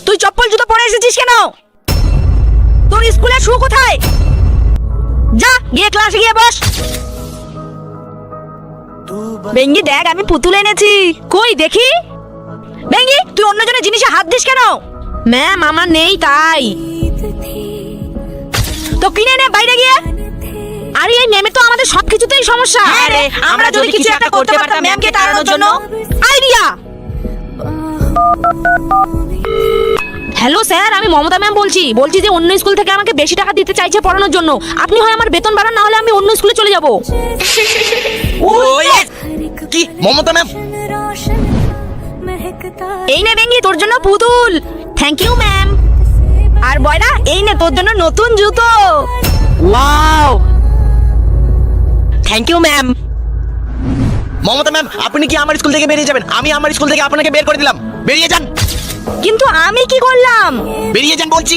তুই চপ্পল জুতো পরে এসেছিস কেন? তোর স্কুলের শু কোথায়? যা গিয়ে ক্লাসে গিয়ে বস। বেঙ্গি দেখ, আমি পুতুল এনেছি। কই দেখি। বেঙ্গি, তুই অন্যজনের জিনিসে হাত দিস কেন? ম্যাম, আমার নেই তাই। তো কিনে নে বাইরে গিয়ে। আরে এই ম্যামে তো আমাদের সবকিছুতেই সমস্যা। আরে আমরা যদি কিছু একটা করতে পারতাম ম্যামকে তাড়ানোর জন্য। আইডিয়া। হ্যালো স্যার, আমি মমতা ম্যাম বলছি যে অন্য স্কুল থেকে আমাকে বেশি টাকা দিতে চাইছে পড়ানোর জন্য। আপনি হয় আমার বেতন বাড়ান, না হলে আমি অন্য স্কুলে চলে যাব। কি মমতা ম্যাম? এই নে বেঙ্গি, তোর জন্য পুতুল। Thank you ma'am. আর বয়রা, এই নে তোর জন্য নতুন জুতো। Wow, thank you ma'am. Mamata ma'am, আপনি কি আমার স্কুল থেকে বেরিয়ে যাবেন? আমি আমার স্কুল থেকে আপনাকে বের করে দিলাম। বেরিয়ে যান। কিন্তু আমি কি করলাম? বেরিয়ে যান বলছি।